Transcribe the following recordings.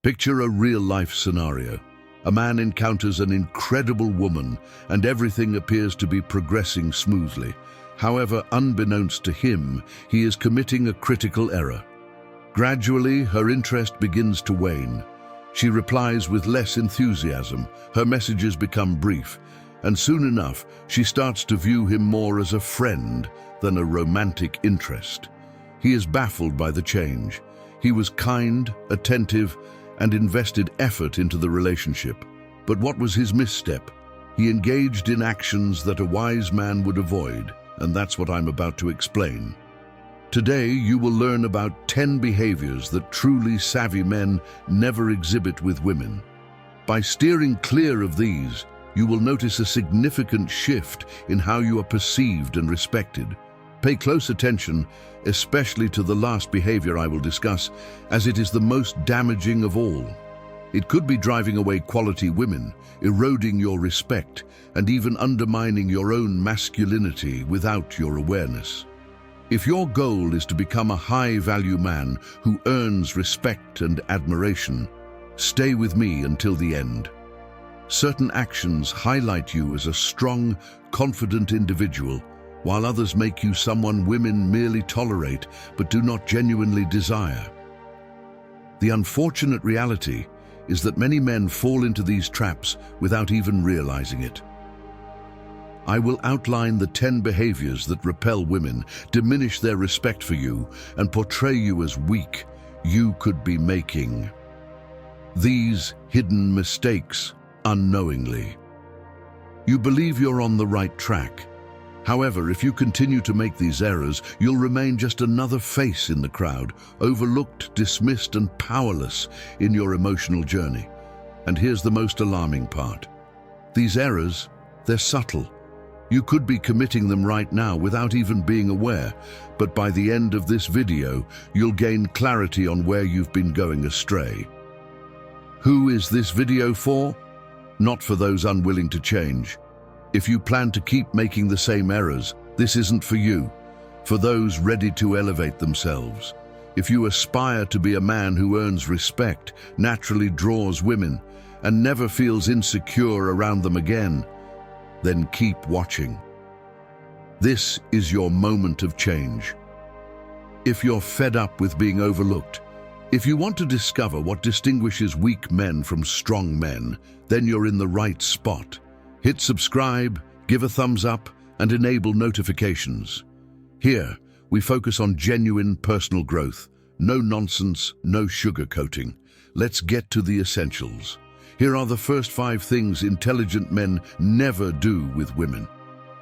Picture a real-life scenario. A man encounters an incredible woman, and everything appears to be progressing smoothly. However, unbeknownst to him, he is committing a critical error. Gradually, her interest begins to wane. She replies with less enthusiasm, her messages become brief, and soon enough, she starts to view him more as a friend than a romantic interest. He is baffled by the change. He was kind, attentive, and invested effort into the relationship. But what was his misstep? He engaged in actions that a wise man would avoid, and that's what I'm about to explain. Today, you will learn about 10 behaviors that truly savvy men never exhibit with women. By steering clear of these, you will notice a significant shift in how you are perceived and respected. Pay close attention, especially to the last behavior I will discuss, as it is the most damaging of all. It could be driving away quality women, eroding your respect, and even undermining your own masculinity without your awareness. If your goal is to become a high-value man who earns respect and admiration, stay with me until the end. Certain actions highlight you as a strong, confident individual, while others make you someone women merely tolerate but do not genuinely desire. The unfortunate reality is that many men fall into these traps without even realizing it. I will outline the 10 behaviors that repel women, diminish their respect for you, and portray you as weak you could be making these hidden mistakes unknowingly. You believe you're on the right track. However, if you continue to make these errors, you'll remain just another face in the crowd, overlooked, dismissed, and powerless in your emotional journey. And here's the most alarming part. These errors, they're subtle. You could be committing them right now without even being aware, but by the end of this video, you'll gain clarity on where you've been going astray. Who is this video for? Not for those unwilling to change. If you plan to keep making the same errors, this isn't for you. For those ready to elevate themselves. If you aspire to be a man who earns respect, naturally draws women, and never feels insecure around them again, then keep watching. This is your moment of change. If you're fed up with being overlooked, if you want to discover what distinguishes weak men from strong men, then you're in the right spot. Hit subscribe, give a thumbs up, and enable notifications. Here, we focus on genuine personal growth. No nonsense, no sugarcoating. Let's get to the essentials. Here are the first 5 things intelligent men never do with women.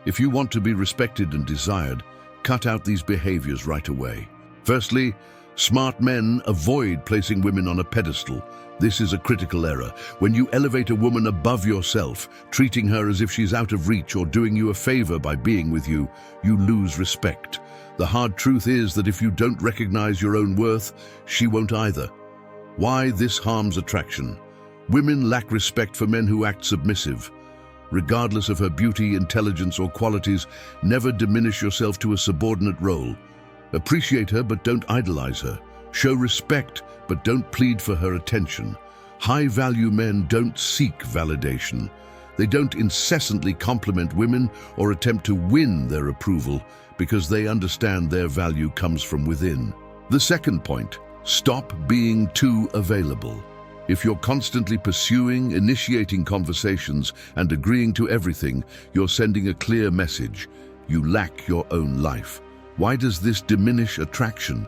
If you want to be respected and desired, cut out these behaviors right away. Firstly, smart men avoid placing women on a pedestal. This is a critical error. When you elevate a woman above yourself, treating her as if she's out of reach or doing you a favor by being with you, you lose respect. The hard truth is that if you don't recognize your own worth, she won't either. Why this harms attraction? Women lack respect for men who act submissive. Regardless of her beauty, intelligence, or qualities, never diminish yourself to a subordinate role. Appreciate her, but don't idolize her. Show respect, but don't plead for her attention. High-value men don't seek validation. They don't incessantly compliment women or attempt to win their approval because they understand their value comes from within. The second point, stop being too available. If you're constantly pursuing, initiating conversations, and agreeing to everything, you're sending a clear message. You lack your own life. Why does this diminish attraction?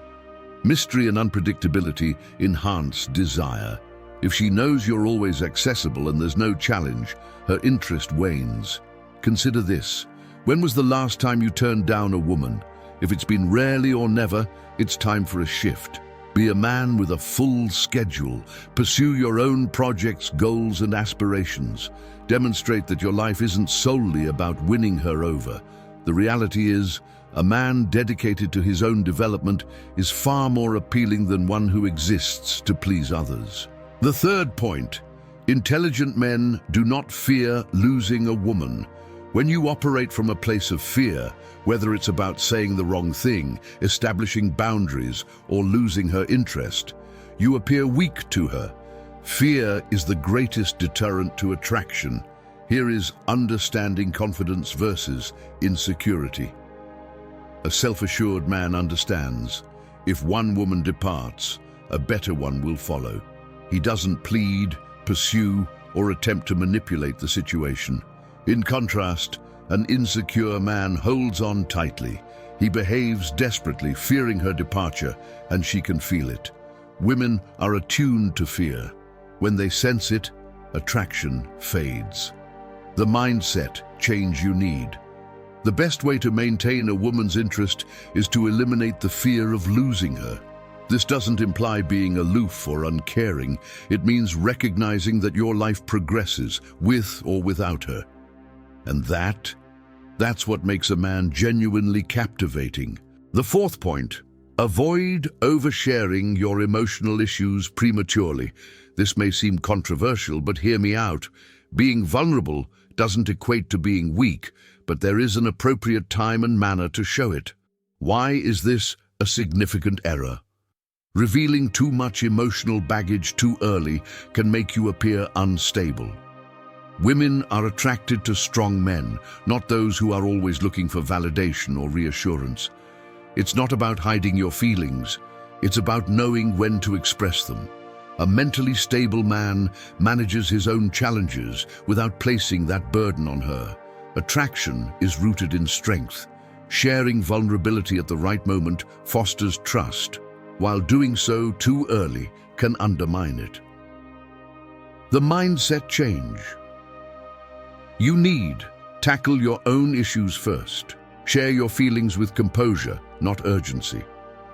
Mystery and unpredictability enhance desire. If she knows you're always accessible and there's no challenge, her interest wanes. Consider this. When was the last time you turned down a woman? If it's been rarely or never, it's time for a shift. Be a man with a full schedule. Pursue your own projects, goals, and aspirations. Demonstrate that your life isn't solely about winning her over. The reality is, a man dedicated to his own development is far more appealing than one who exists to please others. The third point, intelligent men do not fear losing a woman. When you operate from a place of fear, whether it's about saying the wrong thing, establishing boundaries, or losing her interest, you appear weak to her. Fear is the greatest deterrent to attraction. Here is understanding confidence versus insecurity. A self-assured man understands, if one woman departs, a better one will follow. He doesn't plead, pursue, or attempt to manipulate the situation. In contrast, an insecure man holds on tightly. He behaves desperately, fearing her departure, and she can feel it. Women are attuned to fear. When they sense it, attraction fades. The mindset change you need. The best way to maintain a woman's interest is to eliminate the fear of losing her. This doesn't imply being aloof or uncaring. It means recognizing that your life progresses with or without her. And that's what makes a man genuinely captivating. The fourth point, avoid oversharing your emotional issues prematurely. This may seem controversial, but hear me out. Being vulnerable doesn't equate to being weak, but there is an appropriate time and manner to show it. Why is this a significant error? Revealing too much emotional baggage too early can make you appear unstable. Women are attracted to strong men, not those who are always looking for validation or reassurance. It's not about hiding your feelings. It's about knowing when to express them. A mentally stable man manages his own challenges without placing that burden on her. Attraction is rooted in strength. Sharing vulnerability at the right moment fosters trust, while doing so too early can undermine it. The mindset change. You need to tackle your own issues first. Share your feelings with composure, not urgency.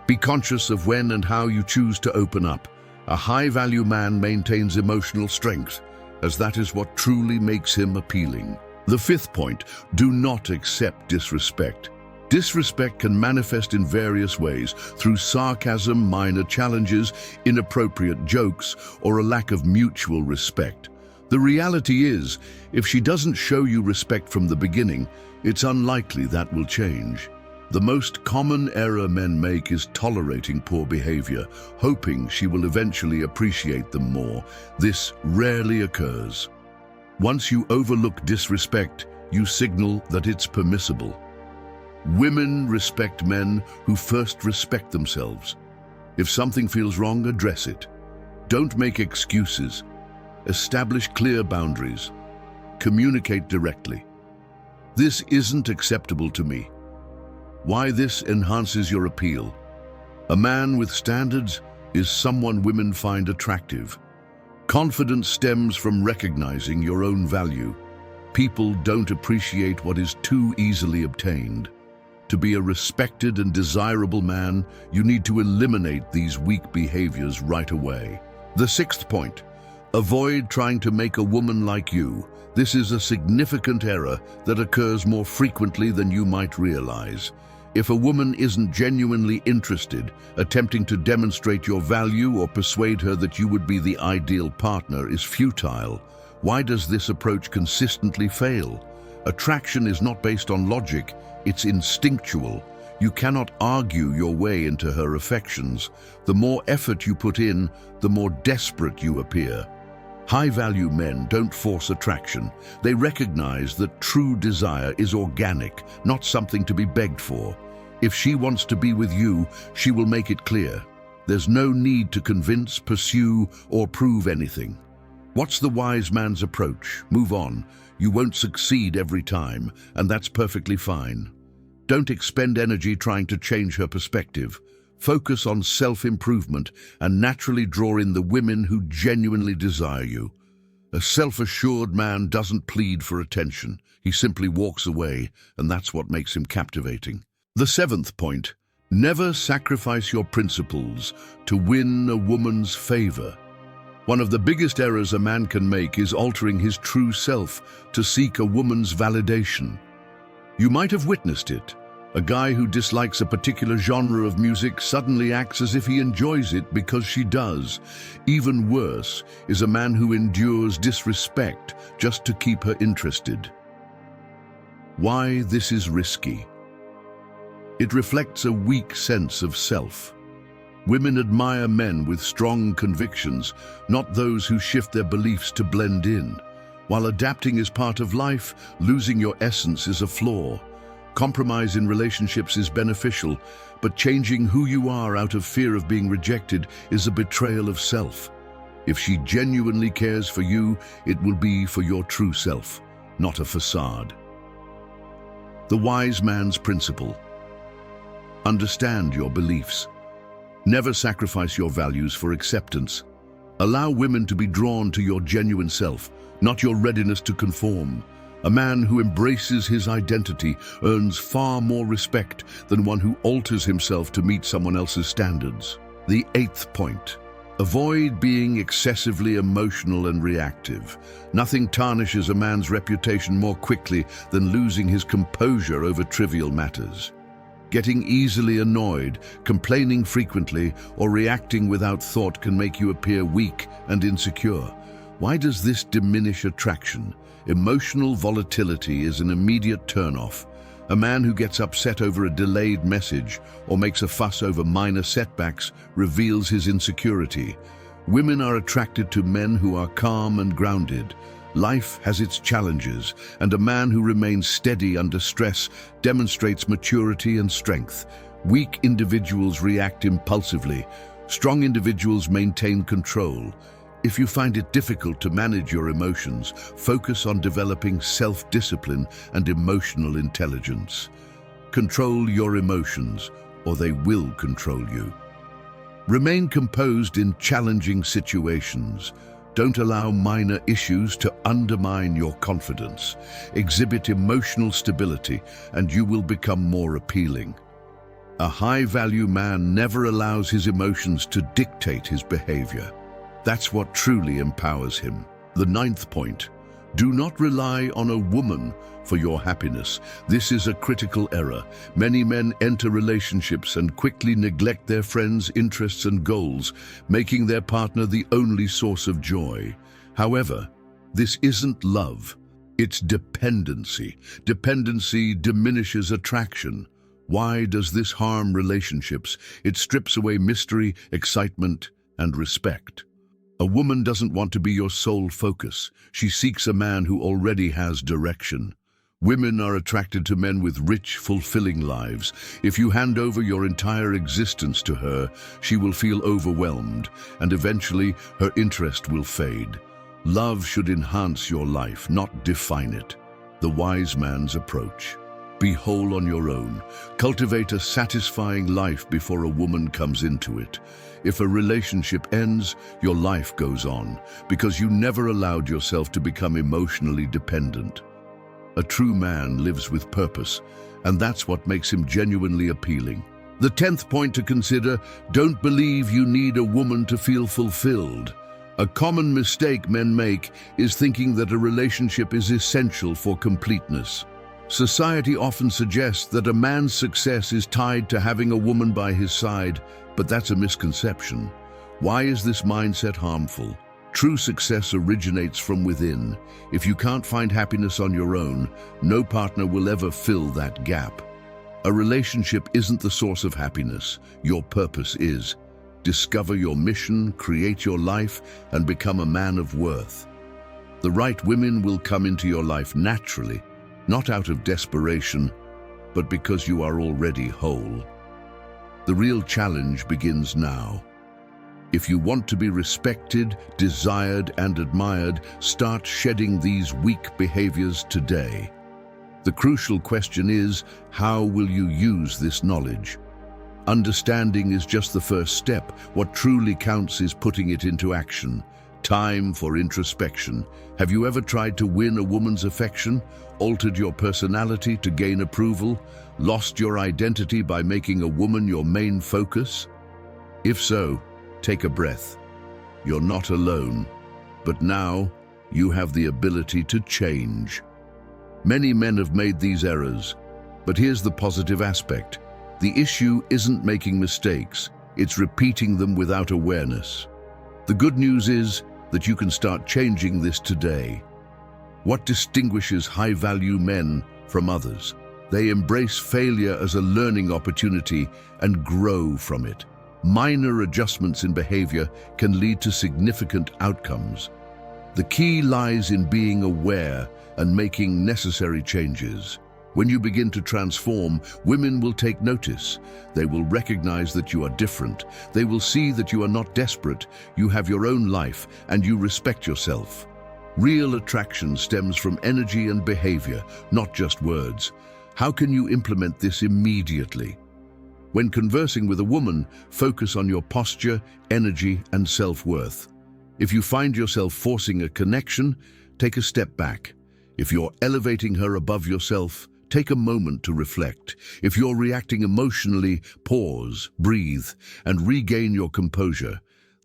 Be conscious of when and how you choose to open up. A high-value man maintains emotional strength, as that is what truly makes him appealing. The fifth point, do not accept disrespect. Disrespect can manifest in various ways, through sarcasm, minor challenges, inappropriate jokes, or a lack of mutual respect. The reality is, if she doesn't show you respect from the beginning, it's unlikely that will change. The most common error men make is tolerating poor behavior, hoping she will eventually appreciate them more. This rarely occurs. Once you overlook disrespect, you signal that it's permissible. Women respect men who first respect themselves. If something feels wrong, address it. Don't make excuses. Establish clear boundaries. Communicate directly. This isn't acceptable to me. Why this enhances your appeal. A man with standards is someone women find attractive. Confidence stems from recognizing your own value. People don't appreciate what is too easily obtained. To be a respected and desirable man, you need to eliminate these weak behaviors right away. The sixth point, avoid trying to make a woman like you. This is a significant error that occurs more frequently than you might realize. If a woman isn't genuinely interested, attempting to demonstrate your value or persuade her that you would be the ideal partner is futile. Why does this approach consistently fail? Attraction is not based on logic, it's instinctual. You cannot argue your way into her affections. The more effort you put in, the more desperate you appear. High-value men don't force attraction. They recognize that true desire is organic, not something to be begged for. If she wants to be with you, she will make it clear. There's no need to convince, pursue, or prove anything. What's the wise man's approach? Move on. You won't succeed every time, and that's perfectly fine. Don't expend energy trying to change her perspective. Focus on self-improvement and naturally draw in the women who genuinely desire you. A self-assured man doesn't plead for attention. He simply walks away, and that's what makes him captivating. The seventh point, never sacrifice your principles to win a woman's favor. One of the biggest errors a man can make is altering his true self to seek a woman's validation. You might have witnessed it. A guy who dislikes a particular genre of music suddenly acts as if he enjoys it because she does. Even worse is a man who endures disrespect just to keep her interested. Why this is risky? It reflects a weak sense of self. Women admire men with strong convictions, not those who shift their beliefs to blend in. While adapting is part of life, losing your essence is a flaw. Compromise in relationships is beneficial, but changing who you are out of fear of being rejected is a betrayal of self. If she genuinely cares for you, it will be for your true self, not a facade. The wise man's principle. Understand your beliefs. Never sacrifice your values for acceptance. Allow women to be drawn to your genuine self, not your readiness to conform. A man who embraces his identity earns far more respect than one who alters himself to meet someone else's standards. The 8th point. Avoid being excessively emotional and reactive. Nothing tarnishes a man's reputation more quickly than losing his composure over trivial matters. Getting easily annoyed, complaining frequently, or reacting without thought can make you appear weak and insecure. Why does this diminish attraction? Emotional volatility is an immediate turn-off. A man who gets upset over a delayed message or makes a fuss over minor setbacks reveals his insecurity. Women are attracted to men who are calm and grounded. Life has its challenges, and a man who remains steady under stress demonstrates maturity and strength. Weak individuals react impulsively. Strong individuals maintain control. If you find it difficult to manage your emotions, focus on developing self-discipline and emotional intelligence. Control your emotions, or they will control you. Remain composed in challenging situations. Don't allow minor issues to undermine your confidence. Exhibit emotional stability, and you will become more appealing. A high-value man never allows his emotions to dictate his behavior. That's what truly empowers him. The 9th point. Do not rely on a woman for your happiness. This is a critical error. Many men enter relationships and quickly neglect their friends' interests and goals, making their partner the only source of joy. However, this isn't love. It's dependency. Dependency diminishes attraction. Why does this harm relationships? It strips away mystery, excitement, and respect. A woman doesn't want to be your sole focus. She seeks a man who already has direction. Women are attracted to men with rich, fulfilling lives. If you hand over your entire existence to her, she will feel overwhelmed, and eventually her interest will fade. Love should enhance your life, not define it. The wise man's approach. Be whole on your own. Cultivate a satisfying life before a woman comes into it. If a relationship ends, your life goes on, because you never allowed yourself to become emotionally dependent. A true man lives with purpose, and that's what makes him genuinely appealing. The 10th point to consider, don't believe you need a woman to feel fulfilled. A common mistake men make is thinking that a relationship is essential for completeness. Society often suggests that a man's success is tied to having a woman by his side, but that's a misconception. Why is this mindset harmful? True success originates from within. If you can't find happiness on your own, no partner will ever fill that gap. A relationship isn't the source of happiness. Your purpose is. Discover your mission, create your life, and become a man of worth. The right women will come into your life naturally, not out of desperation, but because you are already whole. The real challenge begins now. If you want to be respected, desired, and admired, start shedding these weak behaviors today. The crucial question is, how will you use this knowledge? Understanding is just the first step. What truly counts is putting it into action. Time for introspection. Have you ever tried to win a woman's affection? Altered your personality to gain approval? Lost your identity by making a woman your main focus? If so, take a breath. You're not alone, but now you have the ability to change. Many men have made these errors, but here's the positive aspect. The issue isn't making mistakes, it's repeating them without awareness. The good news is that you can start changing this today. What distinguishes high-value men from others? They embrace failure as a learning opportunity and grow from it. minor adjustments in behavior can lead to significant outcomes. The key lies in being aware and making necessary changes. When you begin to transform, women will take notice. They will recognize that you are different. They will see that you are not desperate, you have your own life, and you respect yourself. Real attraction stems from energy and behavior, not just words. How can you implement this immediately? When conversing with a woman, focus on your posture, energy, and self-worth. If you find yourself forcing a connection, take a step back. If you're elevating her above yourself, take a moment to reflect. If you're reacting emotionally, pause, breathe, and regain your composure.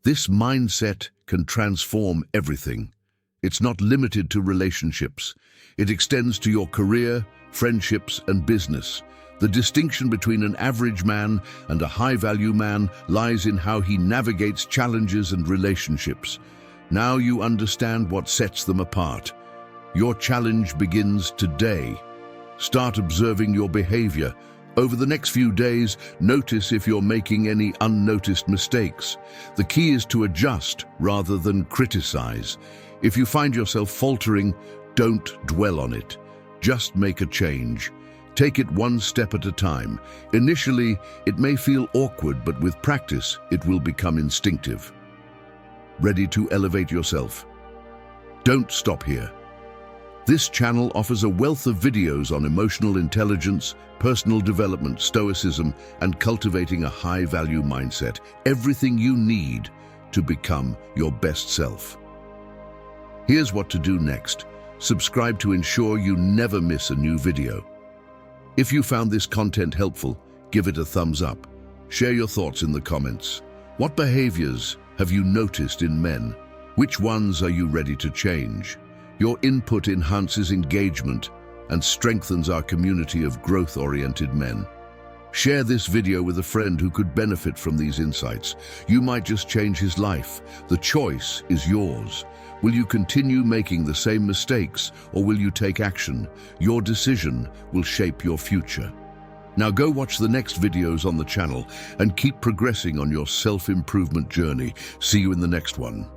This mindset can transform everything. It's not limited to relationships. It extends to your career, friendships, and business. The distinction between an average man and a high-value man lies in how he navigates challenges and relationships. Now you understand what sets them apart. Your challenge begins today. Start observing your behavior. Over the next few days, notice if you're making any unnoticed mistakes. The key is to adjust rather than criticize. If you find yourself faltering, don't dwell on it. Just make a change. Take it one step at a time. Initially, it may feel awkward, but with practice, it will become instinctive. Ready to elevate yourself? Don't stop here. This channel offers a wealth of videos on emotional intelligence, personal development, stoicism, and cultivating a high-value mindset. Everything you need to become your best self. Here's what to do next. Subscribe to ensure you never miss a new video. If you found this content helpful, give it a thumbs up. Share your thoughts in the comments. What behaviors have you noticed in men? Which ones are you ready to change? Your input enhances engagement and strengthens our community of growth-oriented men. Share this video with a friend who could benefit from these insights. You might just change his life. The choice is yours. Will you continue making the same mistakes, or will you take action? Your decision will shape your future. Now go watch the next videos on the channel and keep progressing on your self-improvement journey. See you in the next one.